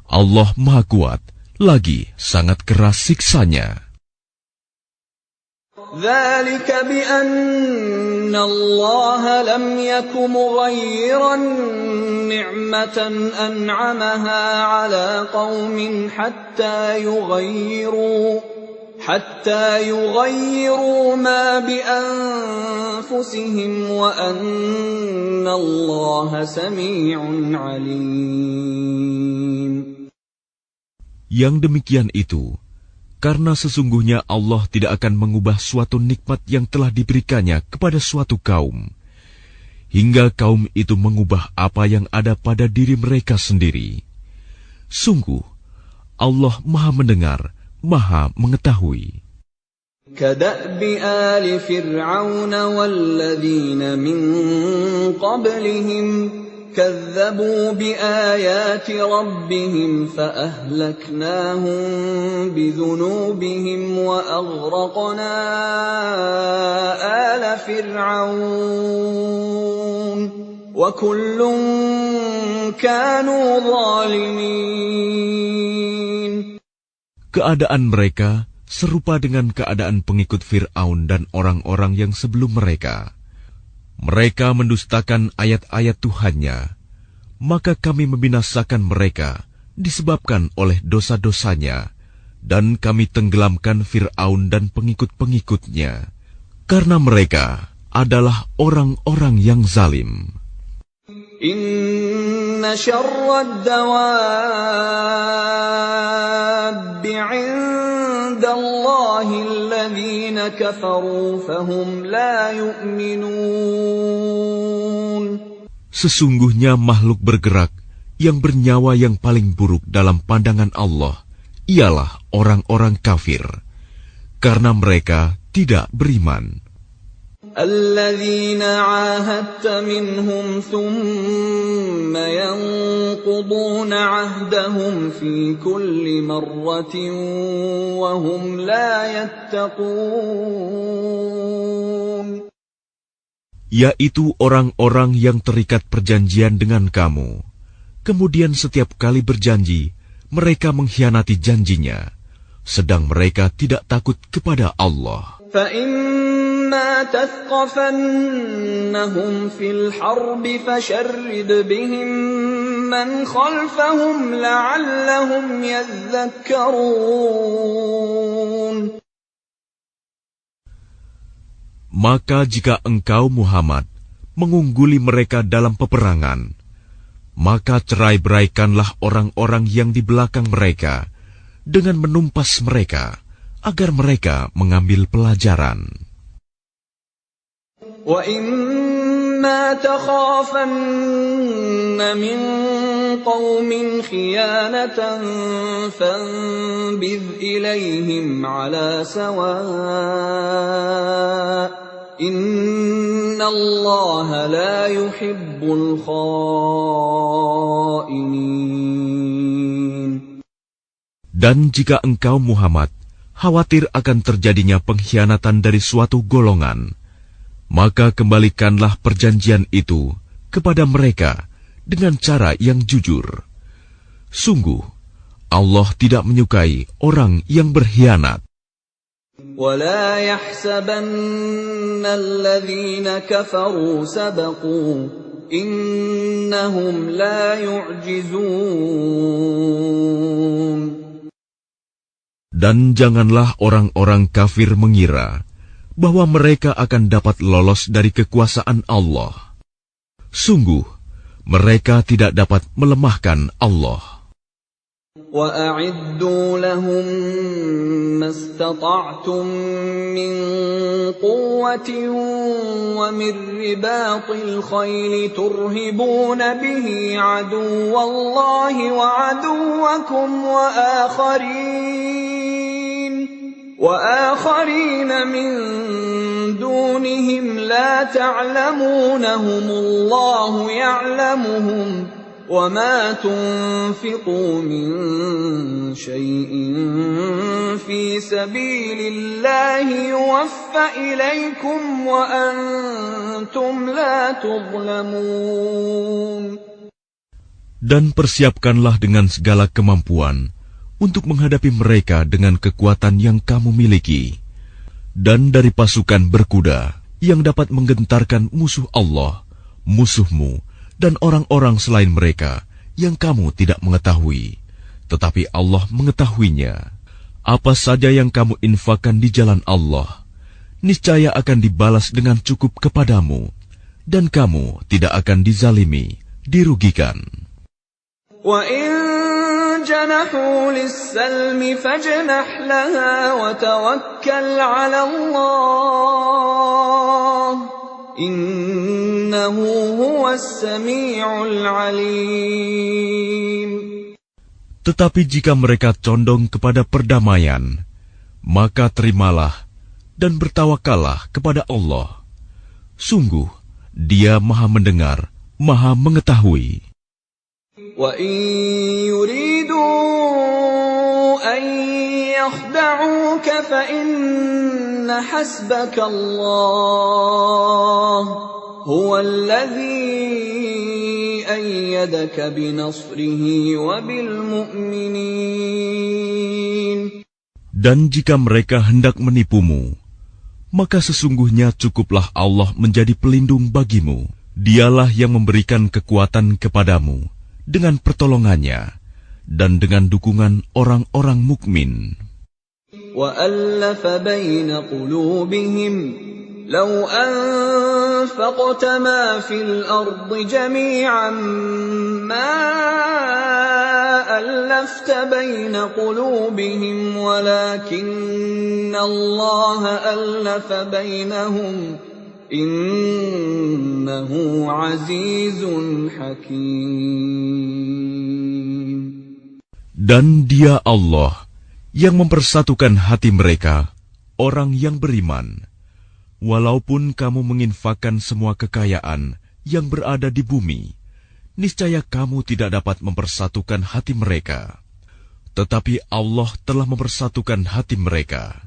Allah Maha Kuat, lagi sangat keras siksanya. ذَلِكَ بِأَنَّ اللَّهَ لَمْ يَكُ مُغَيِّرًا نِعْمَةً أَنْعَمَهَا عَلَى قَوْمٍ حَتَّى يُغَيِّرُوا مَا بِأَنفُسِهِمْ وَأَنَّ اللَّهَ سَمِيعٌ عَلِيمٌ. Yang demikian itu karena sesungguhnya Allah tidak akan mengubah suatu nikmat yang telah diberikannya kepada suatu kaum, hingga kaum itu mengubah apa yang ada pada diri mereka sendiri. Sungguh, Allah Maha Mendengar, Maha Mengetahui. كَدَأْبِ آلِ فِرْعَوْنَ وَالَّذِينَ مِن قَبْلِهِمْ كذبوا بآيات ربهم فأهلكناهم بذنوبهم وأغرقنا آل فرعون وكل كانوا ظالمين. Keadaan mereka serupa dengan keadaan pengikut Fir'aun dan orang-orang yang sebelum mereka. Mereka mendustakan ayat-ayat Tuhannya, maka kami membinasakan mereka disebabkan oleh dosa-dosanya, dan kami tenggelamkan Fir'aun dan pengikut-pengikutnya, karena mereka adalah orang-orang yang zalim. Inna syarrad dawabbi 'indallahi alladhina kafaru fahum la yu'minun. Sesungguhnya makhluk bergerak yang bernyawa yang paling buruk dalam pandangan Allah ialah orang-orang kafir, karena mereka tidak beriman. الذين عاهدت منهم ثم ينقضون عهدهم في كل مرة وهم لا يتقون. Yaitu orang-orang yang terikat perjanjian dengan kamu, kemudian setiap kali berjanji mereka mengkhianati janjinya, sedang mereka tidak takut kepada Allah. فَإِمَّا تَثْقَفَنَّهُمْ فِي الْحَرْبِ فَشَرِّدْ بِهِمْ مَنْ خَلْفَهُمْ لَعَلَّهُمْ يَذَّكَّرُونَ. Maka jika engkau Muhammad mengungguli mereka dalam peperangan, maka cerai-beraikanlah orang-orang yang di belakang mereka dengan menumpas mereka, agar mereka mengambil pelajaran. وَإِمَّا تَخَافَنَّ مِنْ قَوْمٍ خِيَانَةً فَانبِذْ إِلَيْهِمْ عَلَى سَوَاءٍ إِنَّ اللَّهَ لَا يُحِبُّ الْخَائِنِينَ. Dan jika engkau Muhammad khawatir akan terjadinya pengkhianatan dari suatu golongan, maka kembalikanlah perjanjian itu kepada mereka dengan cara yang jujur. Sungguh, Allah tidak menyukai orang yang berkhianat. وَلَا يَحْسَبَنَّ الَّذِينَ كَفَرُوا سَبَقُوا إِنَّهُمْ لَا يُعْجِزُونَ. Dan janganlah orang-orang kafir mengira bahwa mereka akan dapat lolos dari kekuasaan Allah. Sungguh, mereka tidak dapat melemahkan Allah. وَأَعِدُّوا لَهُم مَّا اسْتَطَعْتُم مِّن قُوَّةٍ وَمِن رِّبَاطِ الْخَيْلِ تُرْهِبُونَ بِهِ عَدُوَّ اللَّهِ وَعَدُوَّكُمْ وآخرين من دونهم لا تعلمونهم الله يعلمهم وما تنفقوا من شيء في سبيل الله يوفى إليكم وأنتم لا تظلمون. Dan persiapkanlah dengan segala kemampuan untuk menghadapi mereka dengan kekuatan yang kamu miliki, dan dari pasukan berkuda yang dapat menggentarkan musuh Allah, musuhmu, dan orang-orang selain mereka yang kamu tidak mengetahui, tetapi Allah mengetahuinya. Apa saja yang kamu infakkan di jalan Allah, niscaya akan dibalas dengan cukup kepadamu, dan kamu tidak akan dizalimi, dirugikan. جنحوا للسلم فاجنح لها وتوكل على الله إنه هو السميع العليم. Tetapi jika mereka condong kepada perdamaian, maka terimalah dan bertawakallah kepada Allah. Sungguh, Dia Maha mendengar, Maha Mengetahui. وَإِن يُرِيدُوا أَن يَخْدَعُوكَ فَإِنَّ حَسْبَكَ اللَّهُ هُوَ الَّذِي أَيَّدَكَ بِنَصْرِهِ وَبِالْمُؤْمِنِينَ. Dan jika mereka hendak menipumu, maka sesungguhnya cukuplah Allah menjadi pelindung bagimu. Dialah yang memberikan kekuatan kepadamu dengan pertolongannya dan dengan dukungan orang-orang mukmin. وَأَلَّفَ بَيْنَ قُلُوبِهِمْ لَوْ أَنفَقْتَ مَا فِي الْأَرْضِ جَمِيعًا مَا أَلَّفْتَ بَيْنَ قُلُوبِهِمْ وَلَكِنَّ اللَّهَ أَلَّفَ بَيْنَهُمْ إِنَّهُ عَزِيزٌ حَكِيمٌ. Dan Dia Allah yang mempersatukan hati mereka, orang yang beriman. Walaupun kamu menginfakkan semua kekayaan yang berada di bumi, niscaya kamu tidak dapat mempersatukan hati mereka. Tetapi Allah telah mempersatukan hati mereka.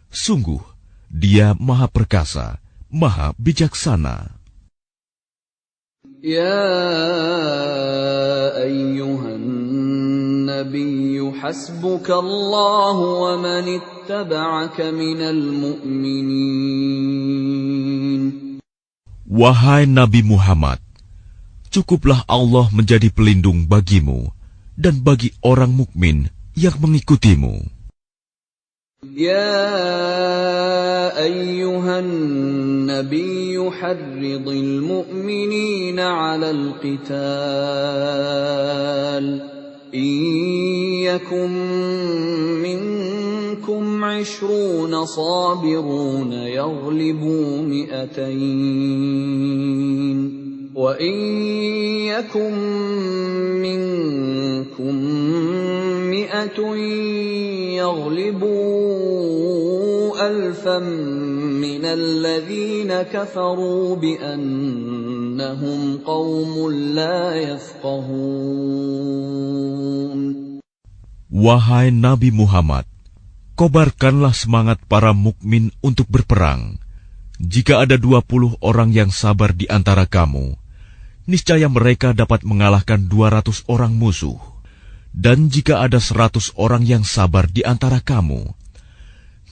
Sungguh, Dia Maha Perkasa, Maha Bijaksana. Ya ayyuhan nabiyyu hasbukallahu wa man ittaba'aka minal mu'minin. Wahai Nabi Muhammad, cukuplah Allah menjadi pelindung bagimu dan bagi orang mukmin yang mengikutimu. Ya ayyuhan nabiyyu harridil mu'minina 'alal qital. إن يكن منكم 20 صابرون يغلبوا 200 وإن يكن منكم 100 يغلبوا 1000 من الذين كفروا بأنهم قوم لا يفقهون. Wahai Nabi Muhammad, kobarkanlah semangat para mukmin untuk berperang. Jika ada 20 orang yang sabar di antara kamu, niscaya mereka dapat mengalahkan 200 orang musuh. Dan jika ada 100 orang yang sabar di antara kamu,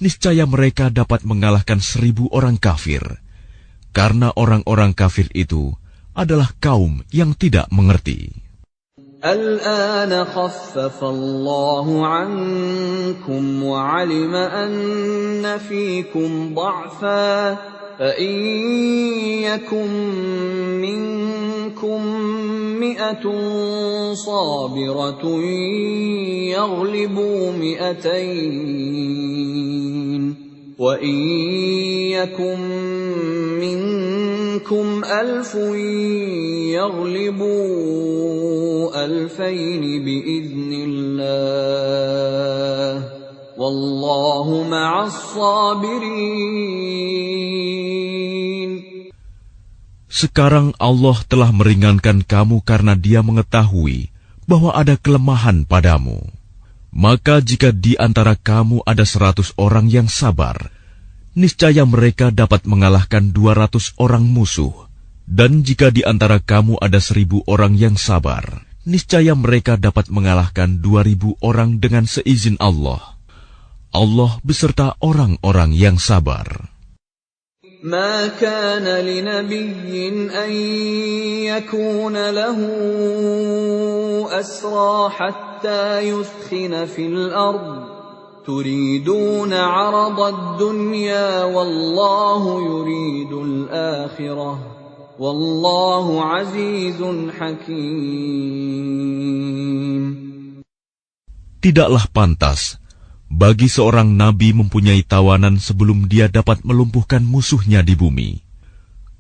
niscaya mereka dapat mengalahkan 1000 orang kafir. Karena orang-orang kafir itu adalah kaum yang tidak mengerti. الآن خفف الله عنكم وعلم أن فيكم ضعفا فإن يكن منكم 100 صابرة يغلبوا 200 وإن يكن منكم 1000 يغلبوا 2000 بإذن الله والله مع الصابرين. Sekarang Allah telah meringankan kamu karena Dia mengetahui bahwa ada kelemahan padamu. Maka jika di antara kamu ada 100 orang yang sabar, niscaya mereka dapat mengalahkan 200 orang musuh. Dan jika di antara kamu ada 1000 orang yang sabar, niscaya mereka dapat mengalahkan 2000 orang dengan seizin Allah. Allah beserta orang-orang yang sabar. ما كان لنبي أن يكون له أسرى حتى يثخن في الأرض تريدون عرض الدنيا والله يريد الآخرة والله عزيز حكيم. Tidaklah pantas bagi seorang nabi mempunyai tawanan sebelum dia dapat melumpuhkan musuhnya di bumi.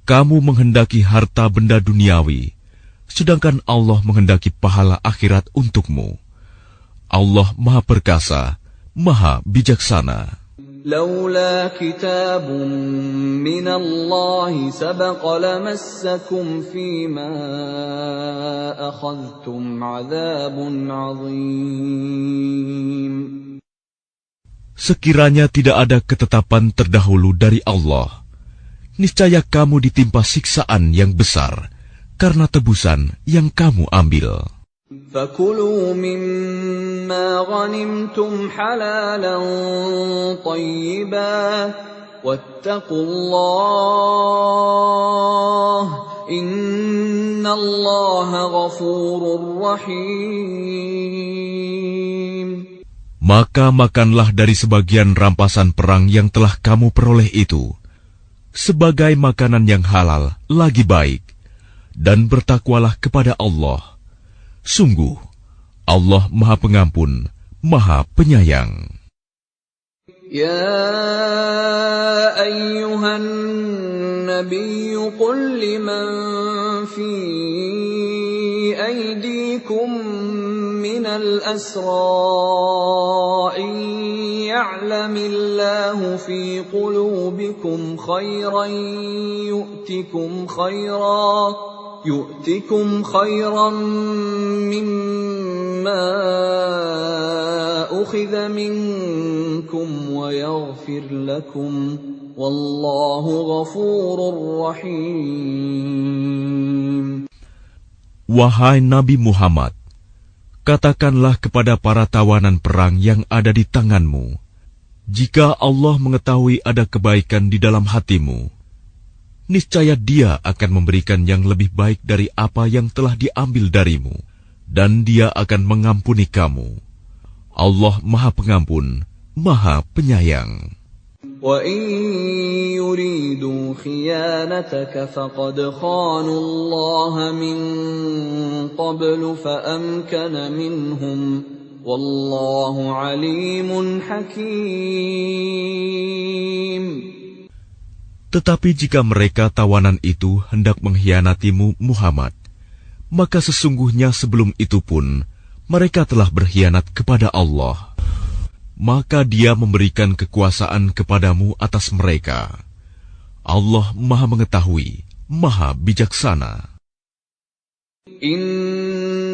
Kamu menghendaki harta benda duniawi, sedangkan Allah menghendaki pahala akhirat untukmu. Allah Maha Perkasa, Maha Bijaksana. لولا كتاب من الله سبق لمسكم فيما أخذتم عذاب عظيم. Sekiranya tidak ada ketetapan terdahulu dari Allah, niscaya kamu ditimpa siksaan yang besar karena tebusan yang kamu ambil. فَكُلُوا مِمَّا غَنِمْتُمْ حَلَالًا طَيِّبًا وَاتَّقُوا اللَّهَ إِنَّ اللَّهَ غَفُورٌ رَّحِيمٌ. Maka makanlah dari sebagian rampasan perang yang telah kamu peroleh itu, sebagai makanan yang halal lagi baik, dan bertakwalah kepada Allah. Sungguh, Allah Maha Pengampun, Maha Penyayang. يا أيها النبي قل لمن في أيديكم من الأسرى إن يعلم الله في قلوبكم خيرا يؤتكم خيرا مما أخذ منكم ويغفر لكم والله غفور رحيم. Wahai Nabi Muhammad, katakanlah kepada para tawanan perang yang ada di tanganmu, jika Allah mengetahui ada kebaikan di dalam hatimu, niscaya Dia akan memberikan yang lebih baik dari apa yang telah diambil darimu, dan Dia akan mengampuni kamu. Allah Maha Pengampun, Maha Penyayang. وَإِن يُرِيدُوا خِيَانَتَكَ فَقَدْ خَانُوا اللَّهَ مِن قَبْلُ فَأَمْكَنَ مِنْهُمْ وَاللَّهُ عَلِيمٌ حَكِيمٌ. Tetapi jika mereka tawanan itu hendak mengkhianatimu Muhammad, maka sesungguhnya sebelum itu pun mereka telah berkhianat kepada Allah. Maka Dia memberikan kekuasaan kepadamu atas mereka. Allah Maha Mengetahui, Maha Bijaksana.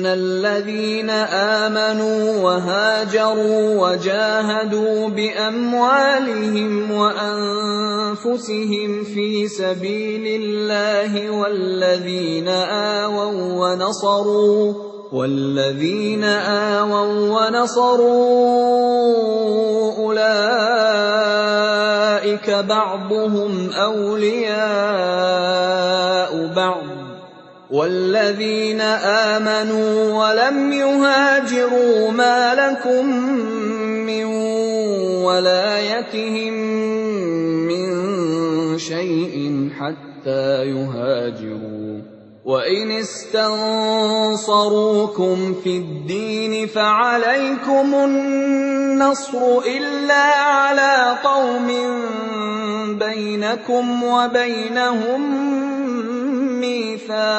الذين آمنوا وهاجروا وجاهدوا بأموالهم وأنفسهم في سبيل الله والذين آووا ونصروا أولئك بعضهم أولياء بعض والذين آمنوا ولم يهاجروا ما لكم من ولايتهم من شيء حتى يهاجروا وإن استنصروكم في الدين فعليكم النصر إلا على قوم بينكم وبينهم ميثاق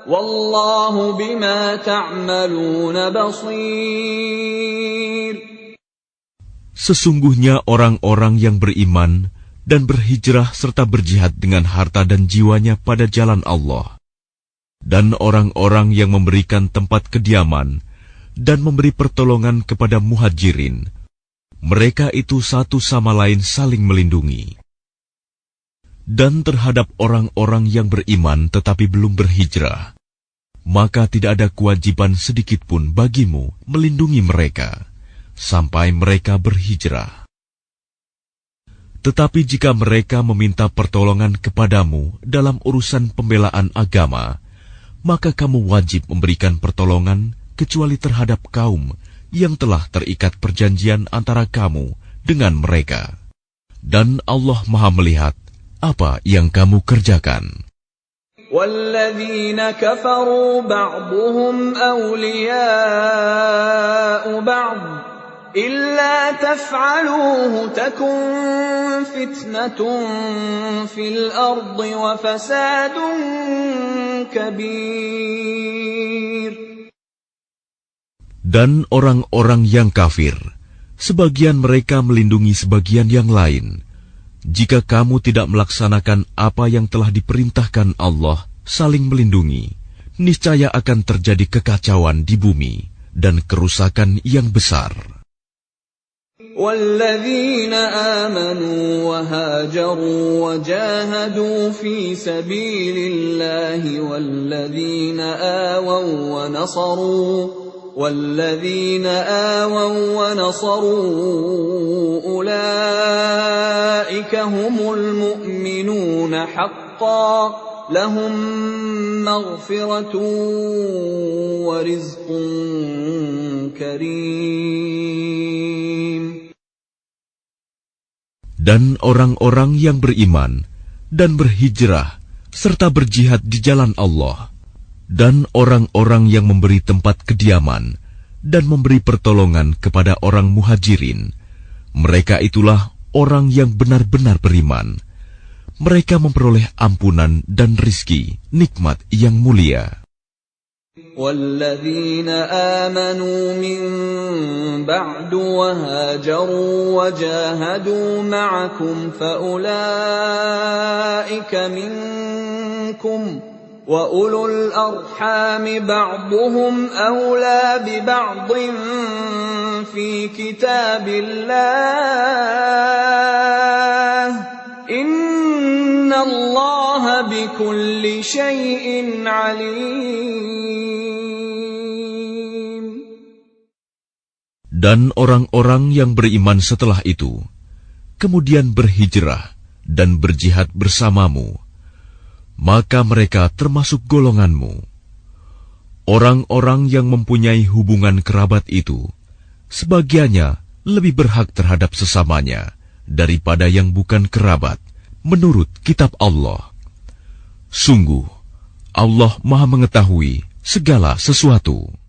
والله بما تعملون بصير. Sesungguhnya orang-orang yang beriman dan berhijrah serta berjihad dengan harta dan jiwanya pada jalan Allah, dan orang-orang yang memberikan tempat kediaman dan memberi pertolongan kepada muhajirin, mereka itu satu sama lain saling melindungi. Dan terhadap orang-orang yang beriman tetapi belum berhijrah, maka tidak ada kewajiban sedikitpun bagimu melindungi mereka sampai mereka berhijrah. Tetapi jika mereka meminta pertolongan kepadamu dalam urusan pembelaan agama, maka kamu wajib memberikan pertolongan kecuali terhadap kaum yang telah terikat perjanjian antara kamu dengan mereka. Dan Allah Maha melihat apa yang kamu kerjakan. وَالَّذِينَ كَفَرُوا بَعْضُهُمْ أَوْلِيَاءُ بَعْضٍ إِلَّا تَفْعَلُوهُ تَكُنْ فِتْنَةٌ فِي الْأَرْضِ وَفَسَادٌ كَبِيرٌ. Dan orang-orang yang kafir sebagian mereka melindungi sebagian yang lain. Jika kamu tidak melaksanakan apa yang telah diperintahkan Allah, saling melindungi, niscaya akan terjadi kekacauan di bumi dan kerusakan yang besar. وَالَّذِينَ آمَنُوا وَهَاجَرُوا وَجَاهَدُوا فِي سَبِيلِ اللَّهِ وَالَّذِينَ آوَوا وَّنَصَرُوا أُولَئِكَ هُمُ الْمُؤْمِنُونَ حَقًّا لَهُم مَّغْفِرَةٌ وَرِزْقٌ كَرِيمٌ. Dan orang-orang yang beriman dan berhijrah serta berjihad di jalan Allah, dan orang-orang yang memberi tempat kediaman dan memberi pertolongan kepada orang muhajirin, mereka itulah orang yang benar-benar beriman. Mereka memperoleh ampunan dan rizki, nikmat yang mulia. وَالَّذِينَ آمَنُوا مِن بَعْدُ وَهَاجَرُوا وَجَاهَدُوا مَعَكُمْ فَأُولَئِكَ مِنكُمْ وَأُولُو الْأَرْحَامِ بَعْضُهُمْ أَوْلَى بِبَعْضٍ فِي كِتَابِ اللَّهِ إِنَّ اللَّهَ بِكُلِّ شَيْءٍ عَلِيمٌ. Dan orang-orang yang beriman setelah itu, kemudian berhijrah dan berjihad bersamamu, maka mereka termasuk golonganmu. Orang-orang yang mempunyai hubungan kerabat itu, sebagiannya lebih berhak terhadap sesamanya daripada yang bukan kerabat, menurut kitab Allah. Sungguh, Allah Maha mengetahui segala sesuatu.